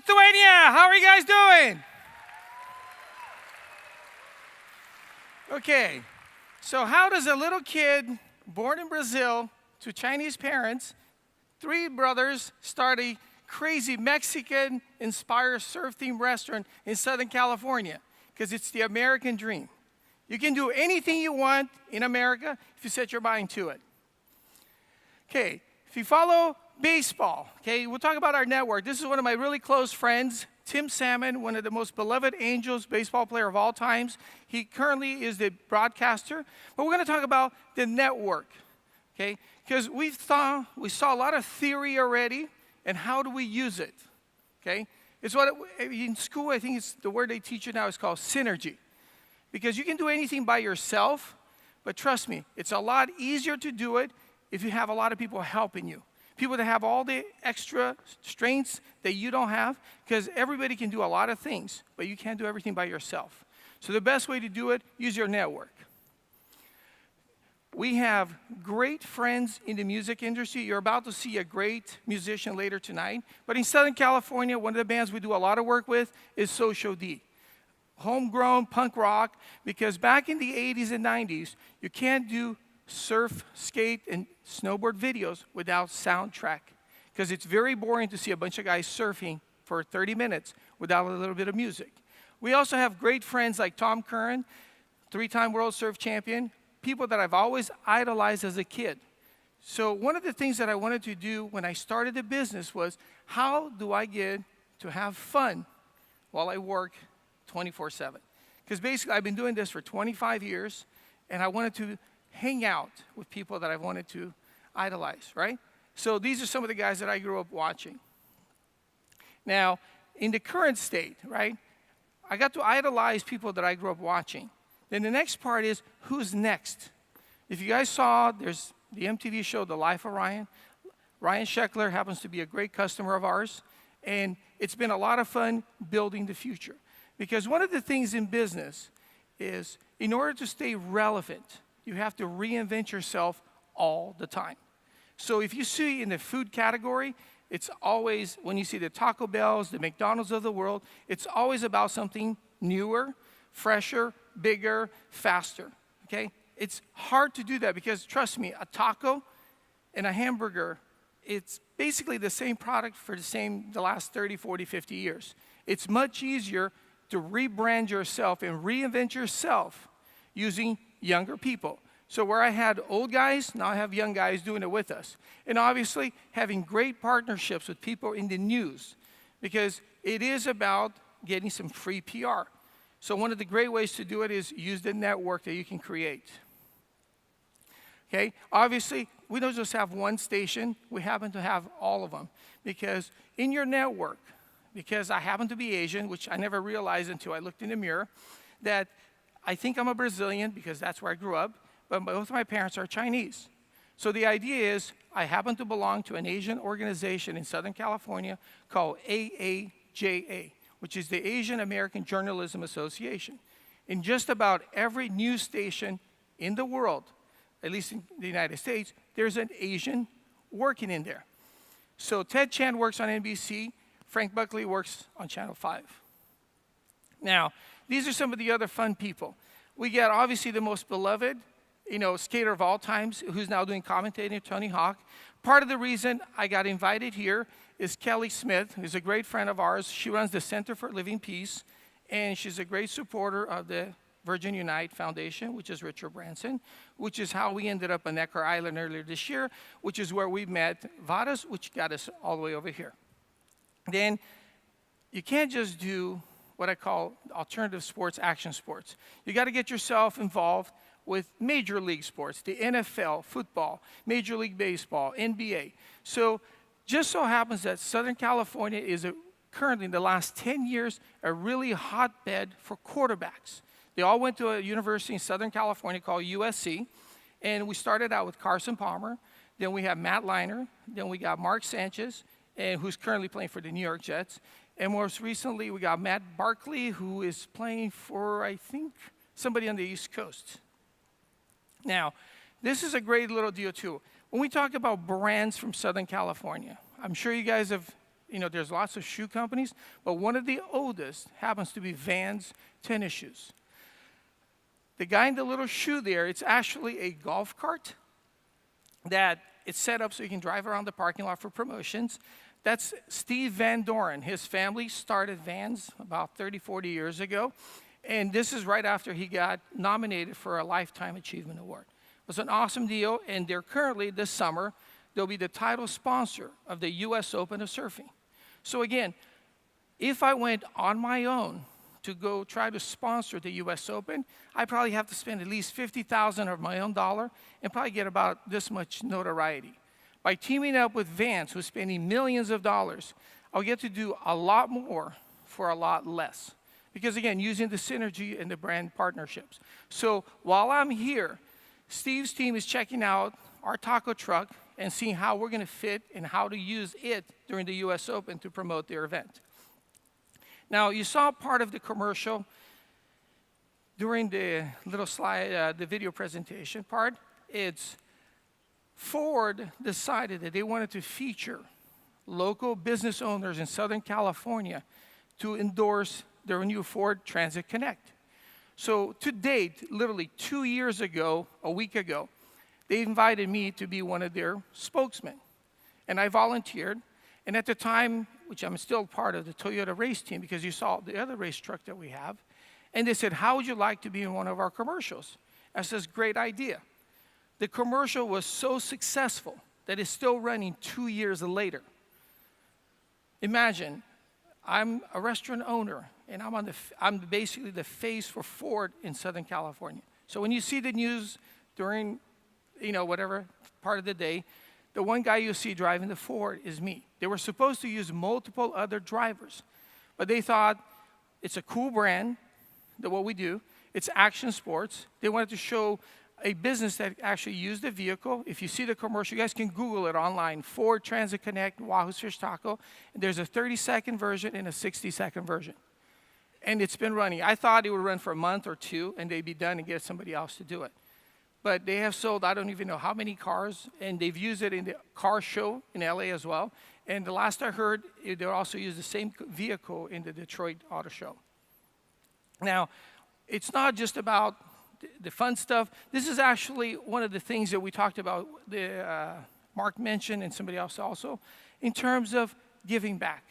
Lithuania, how are you guys doing? Okay, so how does a little kid born in Brazil to Chinese parents, three brothers, start a crazy Mexican-inspired surf-themed restaurant in Southern California? Because it's the American dream. You can do anything you want in America if you set your mind to it. Okay, if you follow baseball, okay, we'll talk about our network. This is one of my really close friends, Tim Salmon, one of the most beloved Angels baseball player of all times. He currently is the broadcaster. But we're going to talk about the network, okay? Because we saw a lot of theory already, and how do we use it, okay? It's what, in school, I think it's the word they teach you now is called synergy. Because you can do anything by yourself, but trust me, it's a lot easier to do it if you have a lot of people helping you. People that have all the extra strengths that you don't have, because everybody can do a lot of things, but you can't do everything by yourself. So the best way to do it, use your network. We have great friends in the music industry. You're about to see a great musician later tonight. But in Southern California, one of the bands we do a lot of work with is Social D. Homegrown punk rock, because back in the 80s and 90s, you can't do surf, skate, and snowboard videos without soundtrack, because it's very boring to see a bunch of guys surfing for 30 minutes without a little bit of music. We also have great friends like Tom Curran, three-time world surf champion, people that I've always idolized as a kid. So one of the things that I wanted to do when I started the business was, how do I get to have fun while I work 24/7? Because basically I've been doing this for 25 years, and I wanted to hang out with people that I wanted to idolize, right? So these are some of the guys that I grew up watching. Now, in the current state, right, I got to idolize people that I grew up watching. Then the next part is, who's next? If you guys saw, there's the MTV show, The Life of Ryan. Ryan Sheckler happens to be a great customer of ours, and it's been a lot of fun building the future. Because one of the things in business is, in order to stay relevant, you have to reinvent yourself all the time. So if you see in the food category, it's always, when you see the Taco Bells, the McDonald's of the world, it's always about something newer, fresher, bigger, faster, okay? It's hard to do that because, trust me, a taco and a hamburger, it's basically the same product for the last 30, 40, 50 years. It's much easier to rebrand yourself and reinvent yourself using younger people. So where I had old guys, now I have young guys doing it with us. And obviously, having great partnerships with people in the news, because it is about getting some free PR. So one of the great ways to do it is use the network that you can create. Okay, obviously, we don't just have one station, we happen to have all of them. Because in your network, because I happen to be Asian, which I never realized until I looked in the mirror, that I think I'm a Brazilian because that's where I grew up, but both of my parents are Chinese. So the idea is, I happen to belong to an Asian organization in Southern California called AAJA, which is the Asian American Journalism Association. In just about every news station in the world, at least in the United States, there's an Asian working in there. So Ted Chan works on NBC, Frank Buckley works on Channel 5. Now, these are some of the other fun people. We got obviously the most beloved, skater of all times, who's now doing commentating, Tony Hawk. Part of the reason I got invited here is Kelly Smith, who's a great friend of ours. She runs the Center for Living Peace, and she's a great supporter of the Virgin Unite Foundation, which is Richard Branson, which is how we ended up on Necker Island earlier this year, which is where we met Vadas, which got us all the way over here. Then you can't just do what I call alternative sports, action sports. You got to get yourself involved with major league sports, the NFL, football, Major League Baseball, NBA. So just so happens that Southern California is currently, in the last 10 years, a really hotbed for quarterbacks. They all went to a university in Southern California called USC, and we started out with Carson Palmer. Then we have Matt Leinart. Then we got Mark Sanchez, and who's currently playing for the New York Jets. And most recently, we got Matt Barkley, who is playing for, I think, somebody on the East Coast. Now, this is a great little deal, too. When we talk about brands from Southern California, I'm sure you guys have there's lots of shoe companies, but one of the oldest happens to be Vans tennis shoes. The guy in the little shoe there, it's actually a golf cart that it's set up so you can drive around the parking lot for promotions. That's Steve Van Doren. His family started Vans about 30, 40 years ago. And this is right after he got nominated for a Lifetime Achievement Award. It was an awesome deal, and they're currently, this summer, they'll be the title sponsor of the U.S. Open of Surfing. So again, if I went on my own to go try to sponsor the U.S. Open, I probably have to spend at least $50,000 of my own dollar and probably get about this much notoriety. By teaming up with Vans, who's spending millions of dollars, I'll get to do a lot more for a lot less. Because again, using the synergy and the brand partnerships. So while I'm here, Steve's team is checking out our taco truck and seeing how we're going to fit and how to use it during the U.S. Open to promote their event. Now, you saw part of the commercial during the little slide, the video presentation part. It's Ford decided that they wanted to feature local business owners in Southern California to endorse their new Ford Transit Connect. So to date, literally 2 years ago, a week ago, they invited me to be one of their spokesmen. And I volunteered. And at the time, which I'm still part of the Toyota race team, because you saw the other race truck that we have, and they said, how would you like to be in one of our commercials? I said, great idea. The commercial was so successful that it's still running 2 years later. Imagine, I'm a restaurant owner, and I'm basically the face for Ford in Southern California. So when you see the news during, whatever part of the day, the one guy you see driving the Ford is me. They were supposed to use multiple other drivers, but they thought it's a cool brand, that what we do. It's action sports. They wanted to show a business that actually used the vehicle. If you see the commercial, you guys can Google it online, Ford Transit Connect, Wahoo's Fish Taco. There's a 30-second version and a 60-second version. And it's been running. I thought it would run for a month or two, and they'd be done and get somebody else to do it. But they have sold, I don't even know how many cars, and they've used it in the car show in LA as well. And the last I heard, they also use the same vehicle in the Detroit Auto Show. Now, it's not just about the fun stuff. This is actually one of the things that we talked about, Mark mentioned, and somebody else also, in terms of giving back.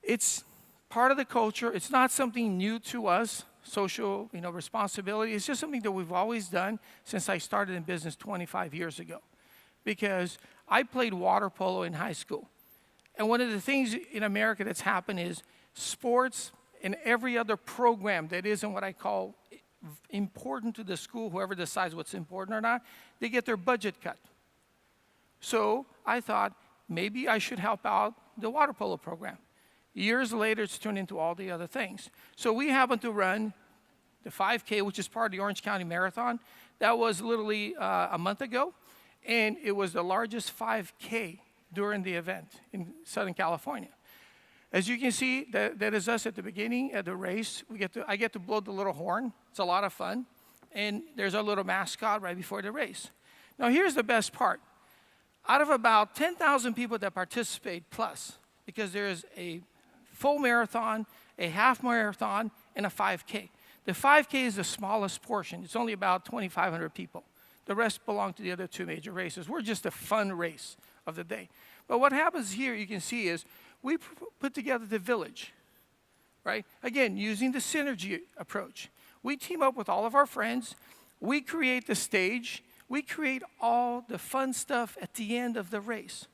It's part of the culture. It's not something new to us, social responsibility. It's just something that we've always done since I started in business 25 years ago. Because I played water polo in high school. And one of the things in America that's happened is sports and every other program that isn't what I call important to the school, whoever decides what's important or not, they get their budget cut. So I thought maybe I should help out the water polo program. Years later, it's turned into all the other things. So we happened to run the 5K, which is part of the Orange County Marathon. That was literally a month ago, and it was the largest 5K during the event in Southern California. As you can see, that is us at the beginning of the race. I get to blow the little horn. It's a lot of fun. And there's our little mascot right before the race. Now, here's the best part. Out of about 10,000 people that participate plus, because there's a full marathon, a half marathon, and a 5K. The 5K is the smallest portion. It's only about 2,500 people. The rest belong to the other two major races. We're just a fun race of the day. But what happens here, you can see, is we put together the village, right? Again, using the synergy approach. We team up with all of our friends. We create the stage. We create all the fun stuff at the end of the race.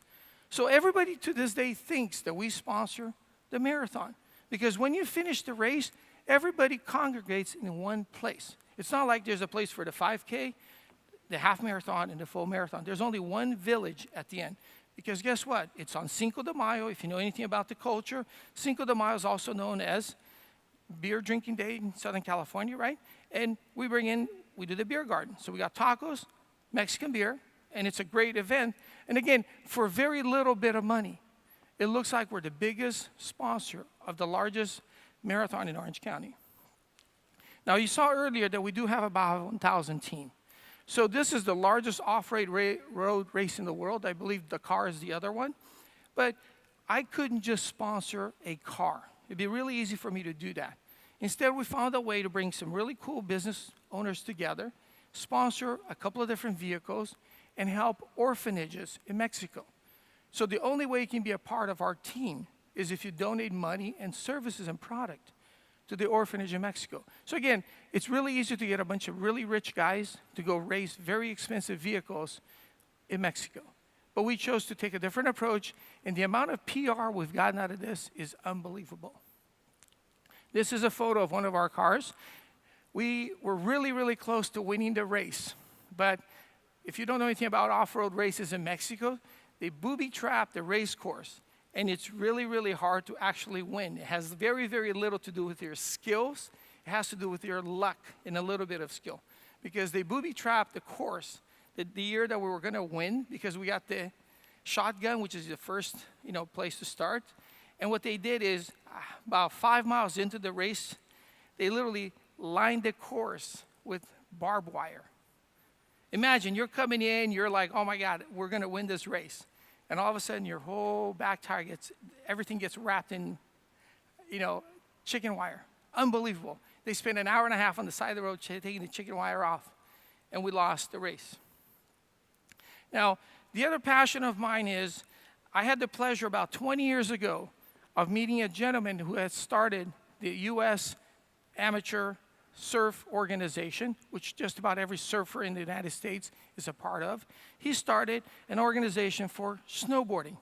So everybody to this day thinks that we sponsor the marathon. Because when you finish the race, everybody congregates in one place. It's not like there's a place for the 5K, the half marathon, and the full marathon. There's only one village at the end. Because guess what? It's on Cinco de Mayo. If you know anything about the culture, Cinco de Mayo is also known as beer drinking day in Southern California, right? And we do the beer garden. So we got tacos, Mexican beer, and it's a great event. And again, for a very little bit of money, it looks like we're the biggest sponsor of the largest marathon in Orange County. Now, you saw earlier that we do have about 1,000 team. So this is the largest off-road road race in the world. I believe Dakar is the other one. But I couldn't just sponsor a car. It'd be really easy for me to do that. Instead, we found a way to bring some really cool business owners together, sponsor a couple of different vehicles, and help orphanages in Mexico. So the only way you can be a part of our team is if you donate money and services and product to the orphanage in Mexico. So again, it's really easy to get a bunch of really rich guys to go race very expensive vehicles in Mexico. But we chose to take a different approach, and the amount of PR we've gotten out of this is unbelievable. This is a photo of one of our cars. We were really, really close to winning the race. But if you don't know anything about off-road races in Mexico, they booby-trap the race course. And it's really, really hard to actually win. It has very, very little to do with your skills. It has to do with your luck and a little bit of skill. Because they booby-trapped the course the year that we were going to win, because we got the shotgun, which is the first place to start. And what they did is, about 5 miles into the race, they literally lined the course with barbed wire. Imagine you're coming in, you're like, oh my God, we're going to win this race. And all of a sudden, your whole back tire everything gets wrapped in, chicken wire. Unbelievable. They spent an hour and a half on the side of the road taking the chicken wire off, and we lost the race. Now, the other passion of mine is, I had the pleasure about 20 years ago of meeting a gentleman who had started the U.S. Amateur Surf Organization, which just about every surfer in the United States is a part of. He started an organization for snowboarding.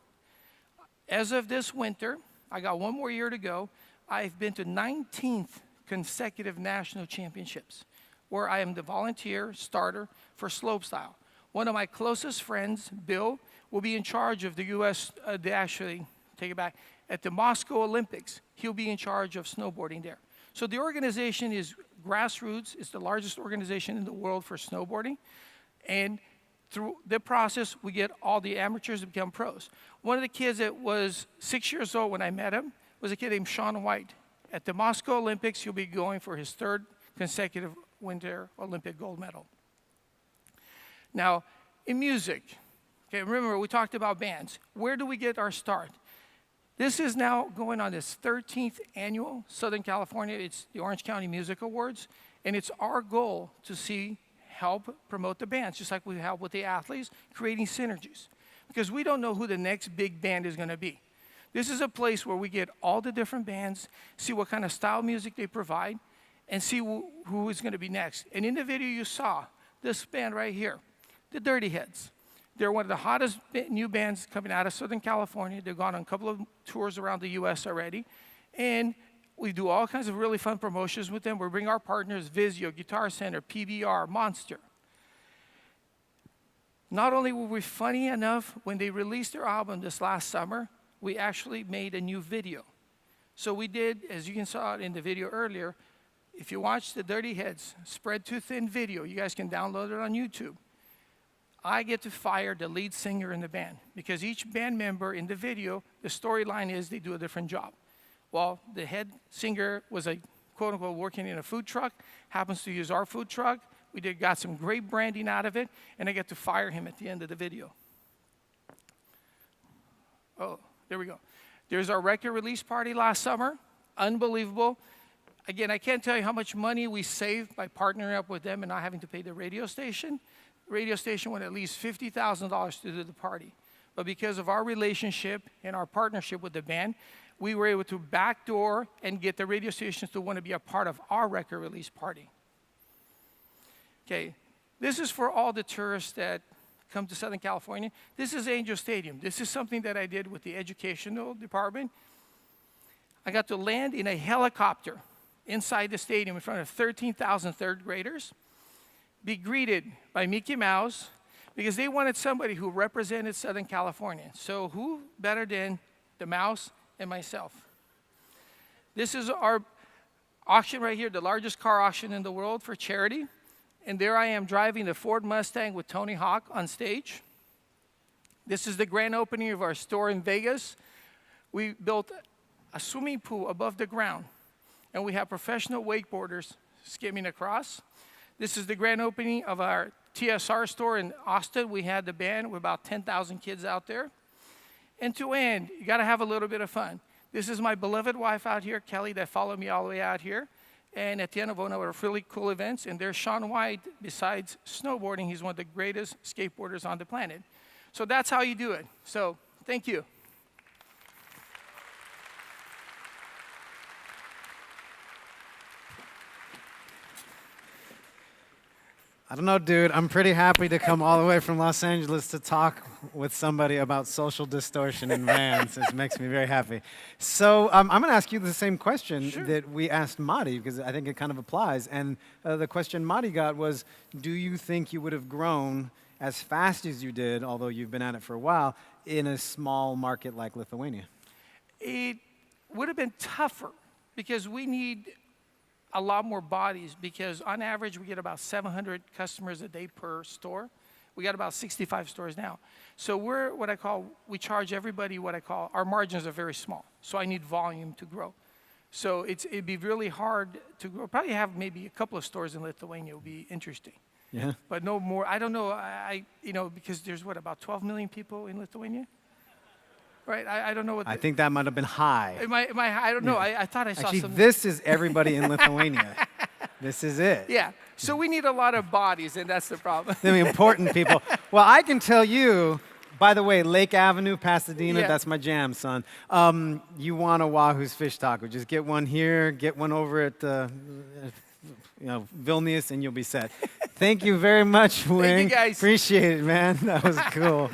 As of this winter, I got one more year to go, I've been to 19th consecutive national championships, where I am the volunteer starter for slopestyle. One of my closest friends, Bill, will be in charge of the U.S., take it back, at the Moscow Olympics. He'll be in charge of snowboarding there. So the organization is grassroots. It's the largest organization in the world for snowboarding. And through the process, we get all the amateurs to become pros. One of the kids that was 6 years old when I met him was a kid named Shaun White. At the Moscow Olympics, he'll be going for his 3rd consecutive Winter Olympic gold medal. Now, in music, okay, remember we talked about bands. Where do we get our start? This is now going on this 13th annual Southern California. It's the Orange County Music Awards, and it's our goal to help promote the bands, just like we help with the athletes, creating synergies. Because we don't know who the next big band is going to be. This is a place where we get all the different bands, see what kind of style music they provide, and see who is going to be next. And in the video you saw, this band right here, the Dirty Heads. They're one of the hottest new bands coming out of Southern California. They've gone on a couple of tours around the U.S. already. And we do all kinds of really fun promotions with them. We bring our partners, Vizio, Guitar Center, PBR, Monster. Not only were we funny enough, when they released their album this last summer, we actually made a new video. So we did, as you can saw it in the video earlier, if you watch the Dirty Heads Spread Too Thin video, you guys can download it on YouTube. I get to fire the lead singer in the band, because each band member in the video, the storyline is they do a different job. Well, the head singer was a quote-unquote working in a food truck, happens to use our food truck. We got some great branding out of it, and I get to fire him at the end of the video. Oh, there we go. There's our record release party last summer. Unbelievable. Again, I can't tell you how much money we saved by partnering up with them and not having to pay the radio station. The radio station went at least $50,000 to do the party. But because of our relationship and our partnership with the band, we were able to backdoor and get the radio stations to want to be a part of our record release party. Okay, this is for all the tourists that come to Southern California. This is Angel Stadium. This is something that I did with the educational department. I got to land in a helicopter inside the stadium in front of 13,000 third graders, be greeted by Mickey Mouse, because they wanted somebody who represented Southern California. So who better than the mouse and myself? This is our auction right here, the largest car auction in the world for charity. And there I am driving the Ford Mustang with Tony Hawk on stage. This is the grand opening of our store in Vegas. We built a swimming pool above the ground, and we have professional wakeboarders skimming across. This is the grand opening of our TSR store in Austin. We had the band with about 10,000 kids out there. And to end, you got to have a little bit of fun. This is my beloved wife out here, Kelly, that followed me all the way out here. And at the end of one of our really cool events, and there's Shaun White. Besides snowboarding, he's one of the greatest skateboarders on the planet. So that's how you do it. So thank you. I don't know, dude. I'm pretty happy to come all the way from Los Angeles to talk with somebody about social distortion in vans. It makes me very happy. So I'm going to ask you the same question that we asked Madi, because I think it kind of applies. And the question Madi got was, do you think you would have grown as fast as you did, although you've been at it for a while, in a small market like Lithuania? It would have been tougher because we need a lot more bodies, because on average we get about 700 customers a day per store. We got about 65 stores now. So we're we charge everybody our margins are very small. So I need volume to grow. So it'd be really hard to grow. Probably have maybe a couple of stores in Lithuania would be interesting. Yeah. But no more. I don't know. Because there's about 12 million people in Lithuania. Right, I don't know what. I think that might have been high. I don't know. I thought I saw Actually, some. this is everybody in Lithuania. This is it. Yeah. So we need a lot of bodies, and that's the problem. The important people. Well, I can tell you, by the way, Lake Avenue, Pasadena, that's my jam, son. You want a Wahoo's fish taco. Just get one here, get one over at Vilnius, and you'll be set. Thank you very much, Wing. Thank you, guys. Appreciate it, man. That was cool.